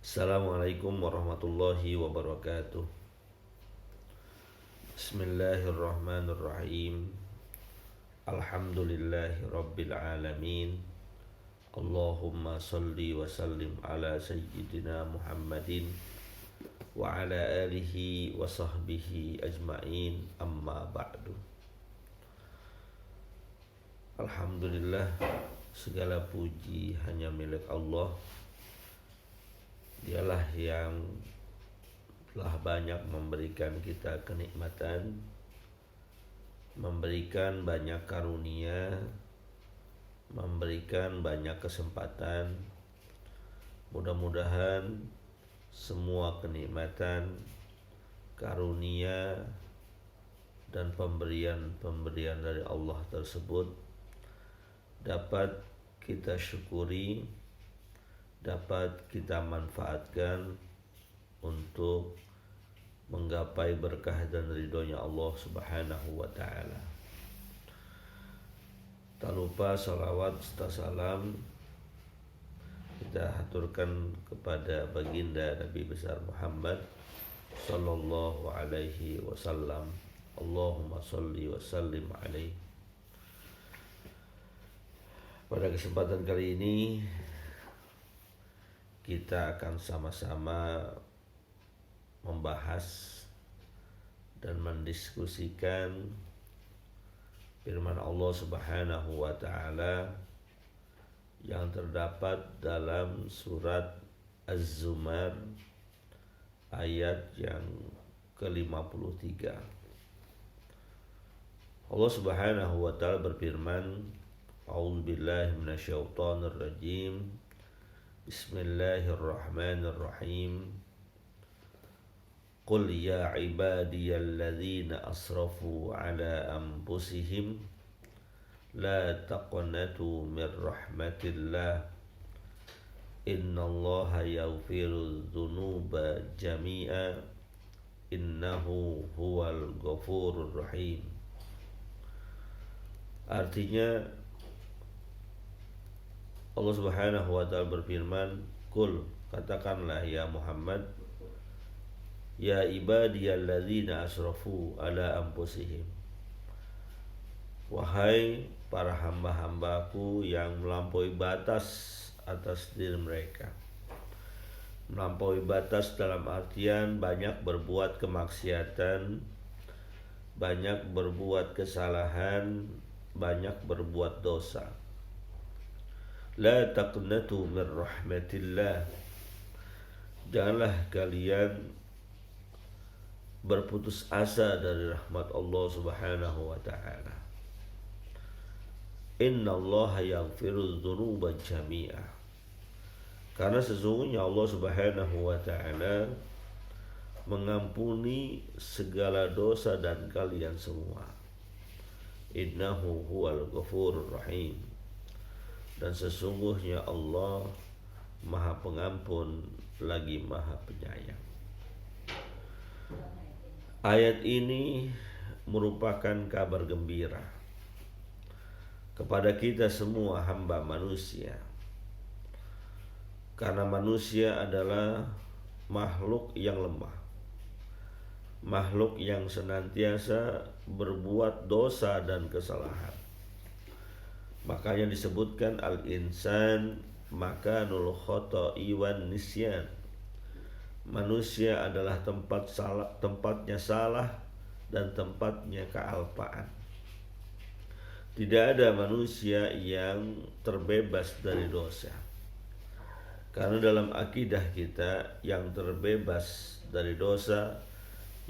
Assalamualaikum warahmatullahi wabarakatuh. Bismillahirrahmanirrahim. Alhamdulillahi rabbil alamin. Allahumma salli wa sallim ala sayyidina Muhammadin wa ala alihi wa sahbihi ajma'in, amma ba'du. Alhamdulillah, segala puji hanya milik Allah. Dialah yang telah banyak memberikan kita kenikmatan, memberikan banyak karunia, memberikan banyak kesempatan. Mudah-mudahan semua kenikmatan, karunia, dan pemberian-pemberian dari Allah tersebut dapat kita syukuri, dapat kita manfaatkan untuk menggapai berkah dan ridhonya Allah Subhanahu wa ta'ala. Tak lupa salawat serta salam kita haturkan kepada baginda Nabi besar Muhammad sallallahu alaihi wasallam. Allahumma salli wa sallim alaihi. Pada kesempatan kali ini kita akan sama-sama membahas dan mendiskusikan firman Allah Subhanahu wa ta'ala yang terdapat dalam surat Az-Zumar ayat yang ke-53. Allah Subhanahu wa ta'ala berfirman, A'udzubillahi minasyaitonirrajim. Bismillahirrahmanirrahim. Qul ya ibadiyalladzina asrafu ala anfusihim la taqnatu min rahmatillah innallaha yaghfiru dzunuba jami'a innahu huwal ghafurur rahim. Artinya, Allah Subhanahu wa ta'ala berfirman, Qul, katakanlah ya Muhammad, ya ibadiyalladzina asrafu ala anfusihim, wahai para hamba-hambaku yang melampaui batas atas diri mereka. Melampaui batas dalam artian banyak berbuat kemaksiatan, banyak berbuat kesalahan, banyak berbuat dosa. La taqnatu min rahmatillah. Janganlah kalian berputus asa dari rahmat Allah Subhanahu wa ta'ala. Innallaha yaghfiru dzunuba jami'a. Karena sesungguhnya Allah Subhanahu wa ta'ala mengampuni segala dosa dan kalian semua. Innahu huwal ghafurur rahim. Dan sesungguhnya Allah Maha Pengampun lagi Maha Penyayang. Ayat ini merupakan kabar gembira kepada kita semua hamba manusia, karena manusia adalah makhluk yang lemah, makhluk yang senantiasa berbuat dosa dan kesalahan. Makanya disebutkan al-insan makanul khoto'i wan nisyan. Manusia adalah tempatnya salah dan tempatnya kealpaan. Tidak ada manusia yang terbebas dari dosa. Karena dalam akidah kita yang terbebas dari dosa,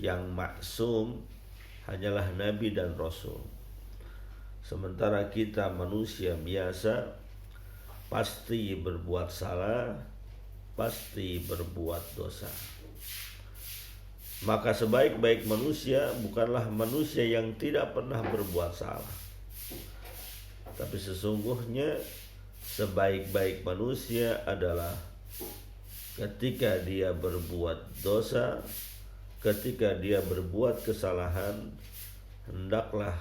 yang maksum hanyalah Nabi dan Rasul. Sementara kita manusia biasa pasti berbuat salah, pasti berbuat dosa. Maka sebaik-baik manusia bukanlah manusia yang tidak pernah berbuat salah, tapi sesungguhnya sebaik-baik manusia adalah ketika dia berbuat dosa, ketika dia berbuat kesalahan, hendaklah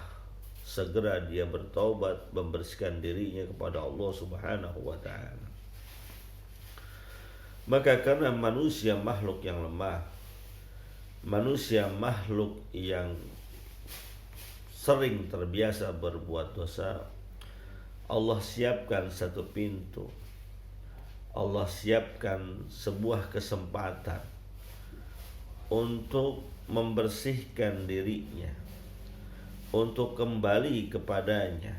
segera dia bertaubat, membersihkan dirinya kepada Allah Subhanahu wa ta'ala. Maka karena manusia makhluk yang lemah, manusia makhluk yang sering terbiasa berbuat dosa, Allah siapkan satu pintu, Allah siapkan sebuah kesempatan untuk membersihkan dirinya, untuk kembali kepadanya,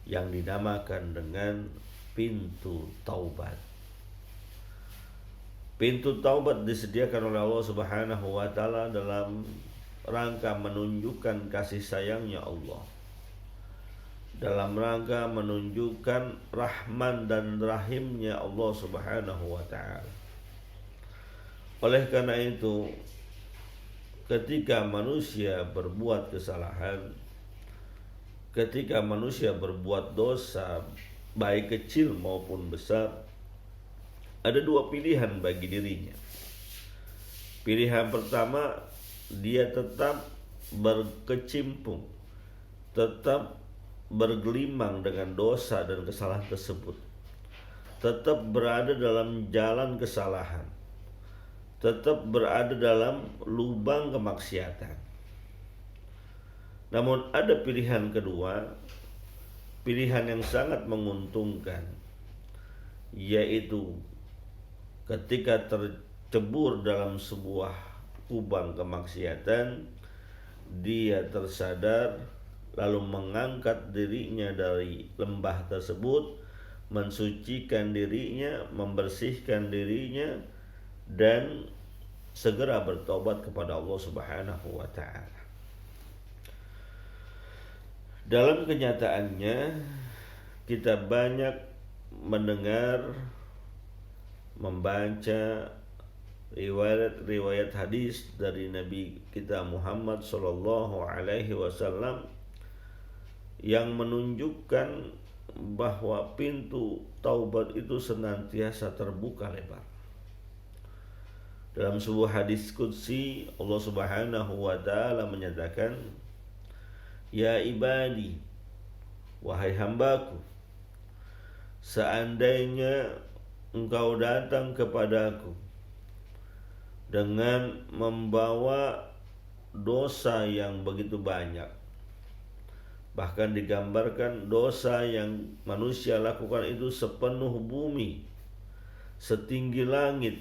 yang dinamakan dengan pintu taubat. Pintu taubat disediakan oleh Allah Subhanahu wa taala dalam rangka menunjukkan kasih sayangnya Allah, dalam rangka menunjukkan rahman dan rahimnya Allah Subhanahu wa taala. Oleh karena itu, ketika manusia berbuat kesalahan, ketika manusia berbuat dosa, baik kecil maupun besar, ada dua pilihan bagi dirinya. Pilihan pertama, dia tetap berkecimpung, tetap bergelimang dengan dosa dan kesalahan tersebut, tetap berada dalam jalan kesalahan, tetap berada dalam lubang kemaksiatan. Namun ada pilihan kedua, pilihan yang sangat menguntungkan, yaitu ketika tercebur dalam sebuah lubang kemaksiatan, dia tersadar lalu mengangkat dirinya dari lembah tersebut, mensucikan dirinya, membersihkan dirinya, dan segera bertobat kepada Allah Subhanahu wa taala. Dalam kenyataannya, kita banyak mendengar, membaca riwayat-riwayat hadis dari Nabi kita Muhammad sallallahu alaihi wasallam yang menunjukkan bahwa pintu taubat itu senantiasa terbuka lebar. Dalam sebuah hadis qudsi, Allah Subhanahu wa taala menyatakan, "Ya ibadi, wahai hambaku, seandainya engkau datang kepadaku dengan membawa dosa yang begitu banyak," bahkan digambarkan dosa yang manusia lakukan itu sepenuh bumi, setinggi langit,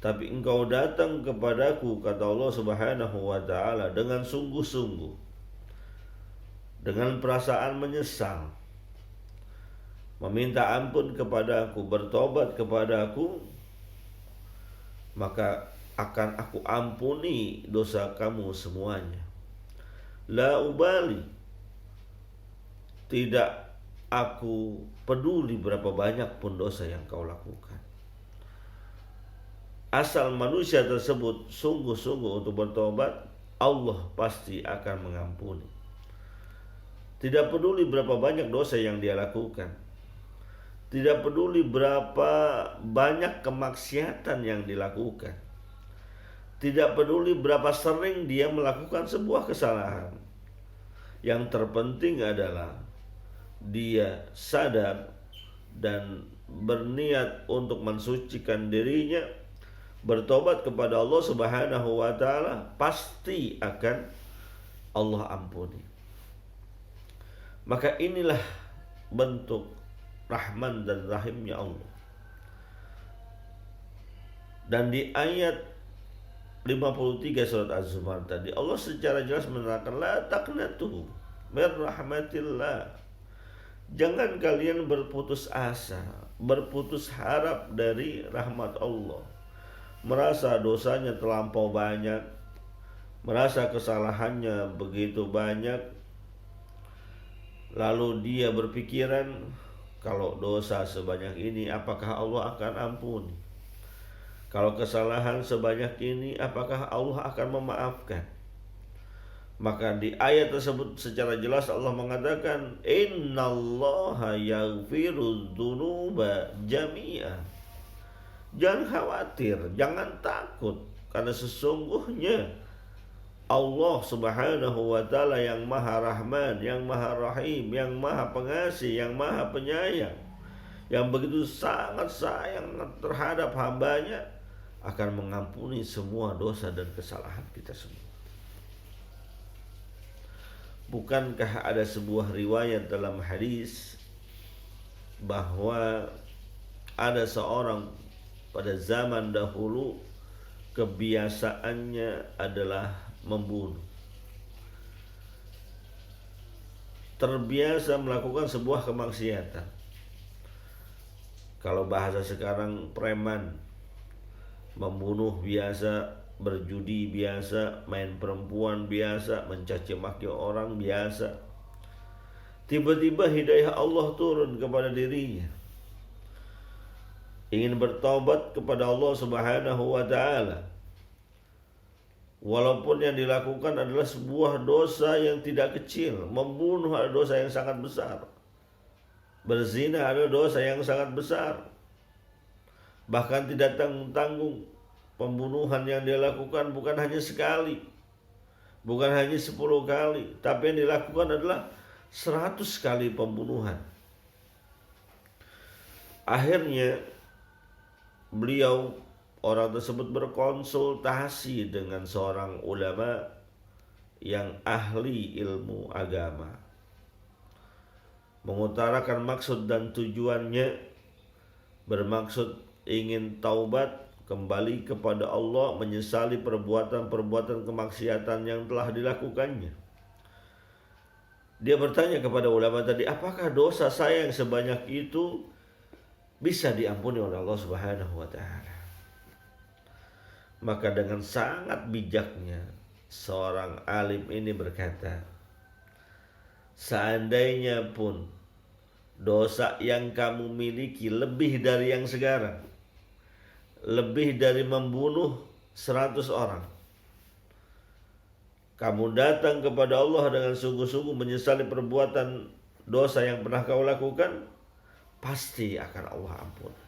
tapi engkau datang kepadaku, kata Allah Subhanahu wa taala, dengan sungguh-sungguh, dengan perasaan menyesal, meminta ampun kepadaku, bertobat kepadaku, maka akan aku ampuni dosa kamu semuanya. La ubali, tidak aku peduli berapa banyak pun dosa yang kau lakukan. Asal manusia tersebut sungguh-sungguh untuk bertobat, Allah pasti akan mengampuni. Tidak peduli berapa banyak dosa yang dia lakukan, tidak peduli berapa banyak kemaksiatan yang dilakukan, tidak peduli berapa sering dia melakukan sebuah kesalahan. Yang terpenting adalah dia sadar dan berniat untuk mensucikan dirinya, bertobat kepada Allah Subhanahu wa taala, pasti akan Allah ampuni. Maka inilah bentuk rahman dan rahimnya Allah. Dan di ayat 53 surat Az-Zumar tadi, Allah secara jelas menerangkan, la taqnatu min rahmatillah. Jangan kalian berputus asa, berputus harap dari rahmat Allah. Merasa dosanya terlampau banyak, merasa kesalahannya begitu banyak, lalu dia berpikiran, kalau dosa sebanyak ini apakah Allah akan ampuni? Kalau kesalahan sebanyak ini apakah Allah akan memaafkan? Maka di ayat tersebut secara jelas Allah mengatakan, innallaha yaghfiru dzunuba jami'a. Jangan khawatir, jangan takut, karena sesungguhnya Allah Subhanahu wa taala yang Maha Rahman, yang Maha Rahim, yang Maha Pengasih, yang Maha Penyayang, yang begitu sangat sayang terhadap hambanya akan mengampuni semua dosa dan kesalahan kita semua. Bukankah ada sebuah riwayat dalam hadis bahwa ada seorang pada zaman dahulu kebiasaannya adalah membunuh. Terbiasa melakukan sebuah kemaksiatan. Kalau bahasa sekarang preman, membunuh biasa, berjudi biasa, main perempuan biasa, mencaci maki orang biasa. Tiba-tiba hidayah Allah turun kepada dirinya, ingin bertaubat kepada Allah Subhanahu wa ta'ala, walaupun yang dilakukan adalah sebuah dosa yang tidak kecil. Membunuh adalah dosa yang sangat besar, berzina adalah dosa yang sangat besar. Bahkan tidak tanggung-tanggung pembunuhan yang dia lakukan bukan hanya sekali, bukan hanya 10 kali, tapi yang dilakukan adalah 100 kali pembunuhan. Akhirnya orang tersebut berkonsultasi dengan seorang ulama yang ahli ilmu agama, mengutarakan maksud dan tujuannya, bermaksud ingin taubat, kembali kepada Allah, menyesali perbuatan-perbuatan kemaksiatan yang telah dilakukannya. Dia bertanya kepada ulama tadi, apakah dosa saya yang sebanyak itu bisa diampuni oleh Allah Subhanahu wa ta'ala? Maka dengan sangat bijaknya seorang alim ini berkata, seandainya pun dosa yang kamu miliki lebih dari yang sekarang, lebih dari membunuh 100 orang, kamu datang kepada Allah dengan sungguh-sungguh menyesali perbuatan dosa yang pernah kau lakukan, pasti akan Allah ampuni,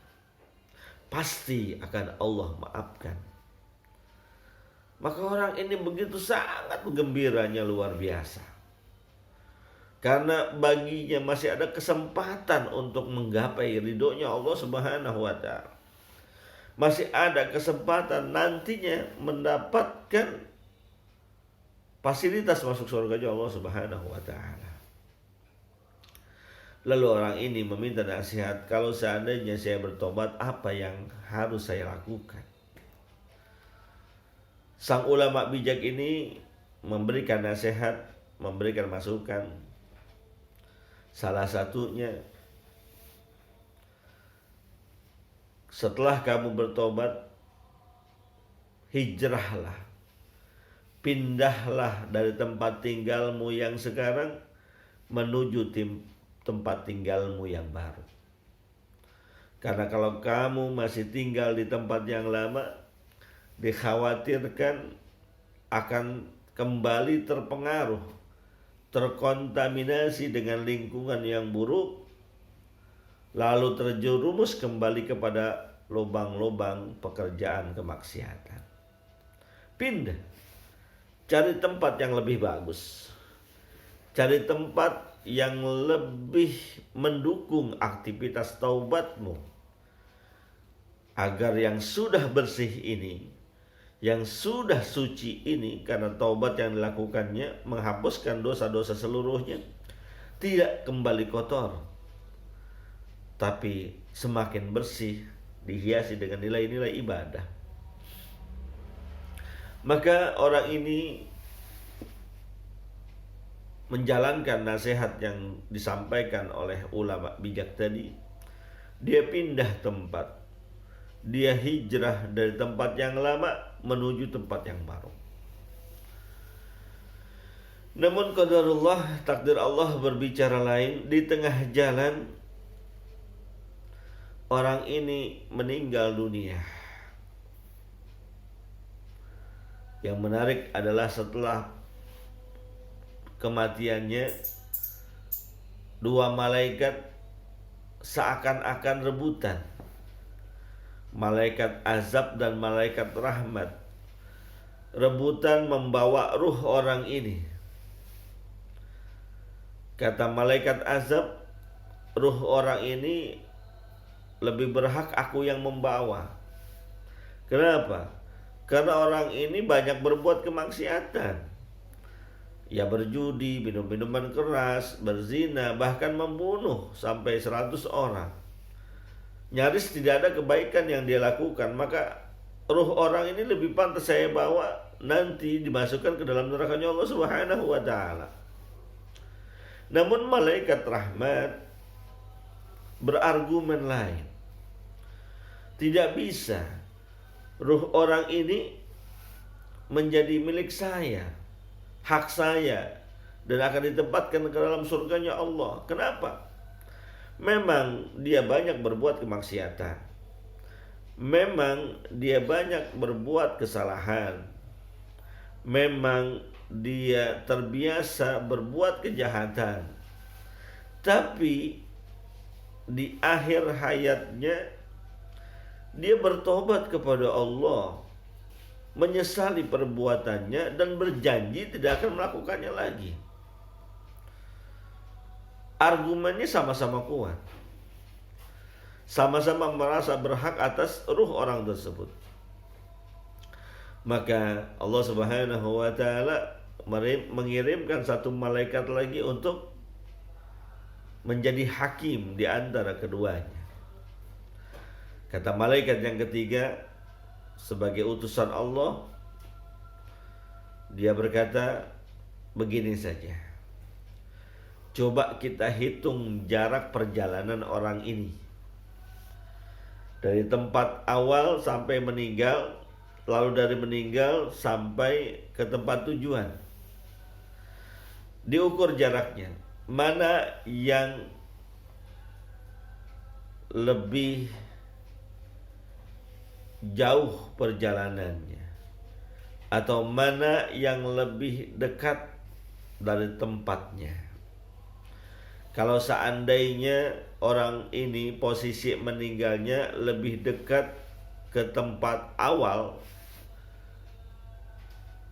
pasti akan Allah maafkan. Maka orang ini begitu sangat gembiranya luar biasa, karena baginya masih ada kesempatan untuk menggapai ridhonya Allah Subhanahu wa ta'ala. Masih ada kesempatan nantinya mendapatkan fasilitas masuk surga Allah Subhanahu wa ta'ala. Lalu orang ini meminta nasihat, kalau seandainya saya bertobat, apa yang harus saya lakukan? Sang ulama bijak ini memberikan nasihat, memberikan masukan. Salah satunya, setelah kamu bertobat, hijrahlah, pindahlah dari tempat tinggalmu yang sekarang menuju tempat tinggalmu yang baru. Karena kalau kamu masih tinggal di tempat yang lama, dikhawatirkan akan kembali terpengaruh, terkontaminasi dengan lingkungan yang buruk, lalu terjerumus kembali kepada lubang-lubang pekerjaan kemaksiatan. Pindah, cari tempat yang lebih bagus, cari tempat yang lebih mendukung aktivitas taubatmu, agar yang sudah bersih ini, yang sudah suci ini, karena taubat yang dilakukannya menghapuskan dosa-dosa seluruhnya, tidak kembali kotor, tapi semakin bersih, dihiasi dengan nilai-nilai ibadah. Maka orang ini menjalankan nasihat yang disampaikan oleh ulama bijak tadi. Dia pindah tempat, dia hijrah dari tempat yang lama menuju tempat yang baru. Namun qadarullah, takdir Allah berbicara lain. Di tengah jalan orang ini meninggal dunia. Yang menarik adalah setelah kematiannya, dua malaikat seakan-akan rebutan, malaikat azab dan malaikat rahmat, rebutan membawa ruh orang ini. Kata malaikat azab, ruh orang ini lebih berhak aku yang membawa. Kenapa? Karena orang ini banyak berbuat kemaksiatan. Ya berjudi, minum minuman keras, berzina, bahkan membunuh sampai 100 orang. Nyaris tidak ada kebaikan yang dia lakukan. Maka ruh orang ini lebih pantas saya bawa nanti dimasukkan ke dalam nerakanya Allah Subhanahu wa ta'ala. Namun malaikat rahmat berargumen lain. Tidak bisa ruh orang ini menjadi milik saya, hak saya, dan akan ditempatkan ke dalam surganya Allah. Kenapa? Memang dia banyak berbuat kemaksiatan. Memang dia banyak berbuat kesalahan. Memang dia terbiasa berbuat kejahatan. Tapi di akhir hayatnya dia bertobat kepada Allah, menyesali perbuatannya dan berjanji tidak akan melakukannya lagi. Argumennya sama-sama kuat. Sama-sama merasa berhak atas ruh orang tersebut. Maka Allah Subhanahu wa ta'ala mengirimkan satu malaikat lagi untuk menjadi hakim di antara keduanya. Kata malaikat yang ketiga sebagai utusan Allah, dia berkata, begini saja. Coba kita hitung jarak perjalanan orang ini dari tempat awal sampai meninggal, lalu dari meninggal sampai ke tempat tujuan. Diukur jaraknya, mana yang lebih jauh perjalanannya, atau mana yang lebih dekat dari tempatnya. Kalau seandainya orang ini posisi meninggalnya lebih dekat ke tempat awal,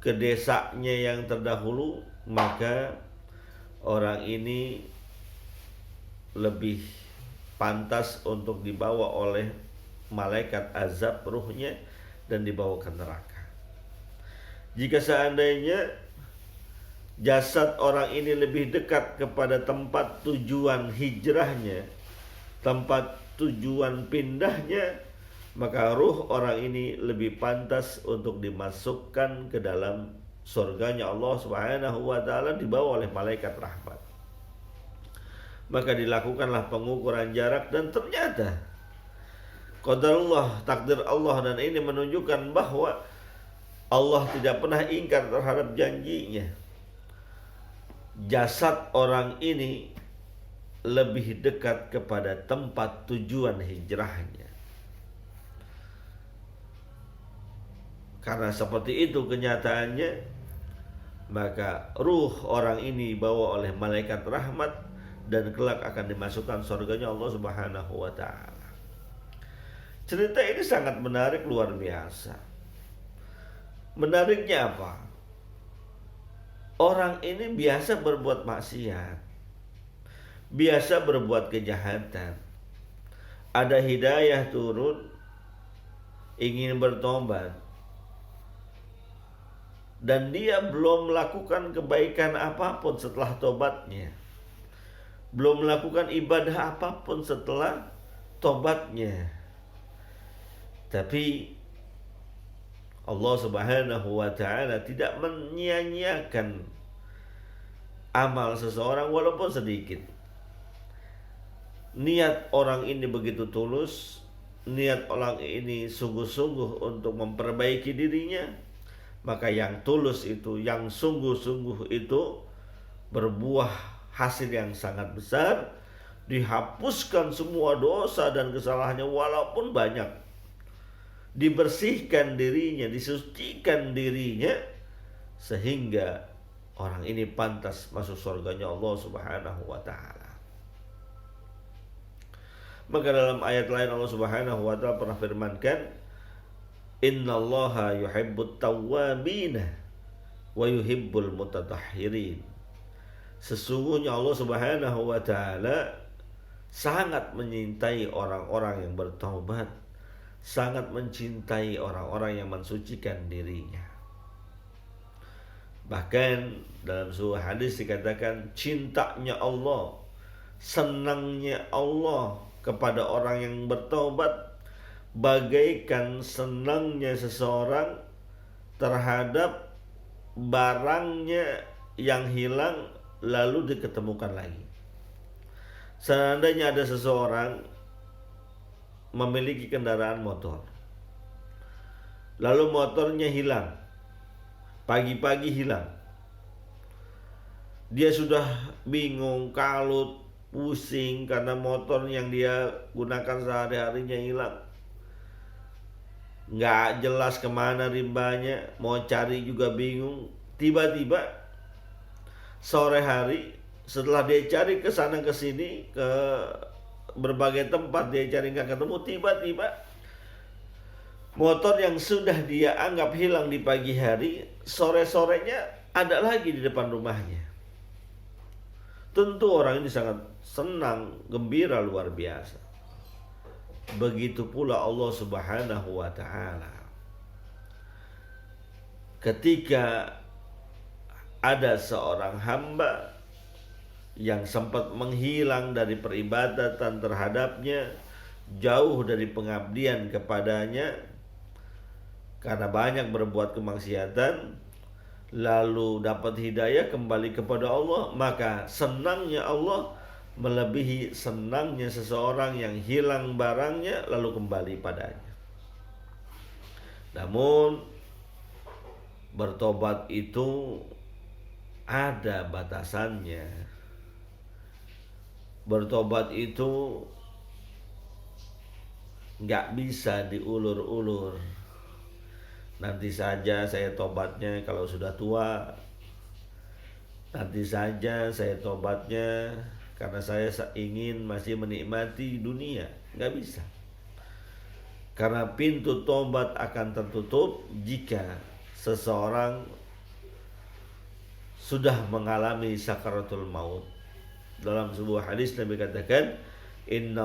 ke desanya yang terdahulu, maka orang ini lebih pantas untuk dibawa oleh malaikat azab ruhnya dan dibawa ke neraka. Jika seandainya jasad orang ini lebih dekat kepada tempat tujuan hijrahnya, tempat tujuan pindahnya, maka ruh orang ini lebih pantas untuk dimasukkan ke dalam surganya Allah Subhanahu wa ta'ala, dibawa oleh malaikat rahmat. Maka dilakukanlah pengukuran jarak, dan ternyata qadarullah, takdir Allah, dan ini menunjukkan bahwa Allah tidak pernah ingkar terhadap janjinya. Jasad orang ini lebih dekat kepada tempat tujuan hijrahnya. Karena seperti itu kenyataannya, maka ruh orang ini dibawa oleh malaikat rahmat dan kelak akan dimasukkan surganya Allah Subhanahu wa ta'ala. Cerita ini sangat menarik, luar biasa. Menariknya apa? Orang ini biasa berbuat maksiat, biasa berbuat kejahatan. Ada hidayah turun, ingin bertobat, dan dia belum melakukan kebaikan apapun setelah tobatnya, belum melakukan ibadah apapun setelah tobatnya. Tapi Allah Subhanahu wa ta'ala tidak menyia-nyiakan amal seseorang walaupun sedikit. Niat orang ini begitu tulus, niat orang ini sungguh-sungguh untuk memperbaiki dirinya, maka yang tulus itu, yang sungguh-sungguh itu berbuah hasil yang sangat besar. Dihapuskan semua dosa dan kesalahannya walaupun banyak, dibersihkan dirinya, disucikan dirinya, sehingga orang ini pantas masuk surganya Allah Subhanahu wa ta'ala. Maka dalam ayat lain Allah Subhanahu wa ta'ala pernah firmankan, innallaha yuhibbut tawwabina wa yuhibbul mutatahhirin. Sesungguhnya Allah Subhanahu wa ta'ala sangat menyintai orang-orang yang bertaubat, sangat mencintai orang-orang yang mensucikan dirinya. Bahkan dalam sebuah hadis dikatakan cintanya Allah, senangnya Allah kepada orang yang bertaubat bagaikan senangnya seseorang terhadap barangnya yang hilang lalu diketemukan lagi. Seandainya ada seseorang memiliki kendaraan motor, lalu motornya hilang, pagi-pagi hilang, dia sudah bingung, kalut, pusing karena motor yang dia gunakan sehari-harinya hilang, nggak jelas kemana rimbanya, mau cari juga bingung. Tiba-tiba sore hari setelah dia cari ke sana ke sini, ke berbagai tempat dia cari nggak ketemu, tiba-tiba motor yang sudah dia anggap hilang di pagi hari, sore-sorenya ada lagi di depan rumahnya. Tentu orang ini sangat senang, gembira luar biasa. Begitu pula Allah Subhanahu wa ta'ala. Ketika ada seorang hamba yang sempat menghilang dari peribadatan terhadapnya, jauh dari pengabdian kepadanya karena banyak berbuat kemaksiatan, lalu dapat hidayah kembali kepada Allah, maka senangnya Allah melebihi senangnya seseorang yang hilang barangnya lalu kembali padanya. Namun bertobat itu ada batasannya. Bertobat itu nggak bisa diulur-ulur. Nanti saja saya tobatnya kalau sudah tua. Nanti saja saya tobatnya karena saya ingin masih menikmati dunia. Nggak bisa. Karena pintu tobat akan tertutup jika seseorang sudah mengalami sakaratul maut. Dalam sebuah hadis Nabi katakan, Inna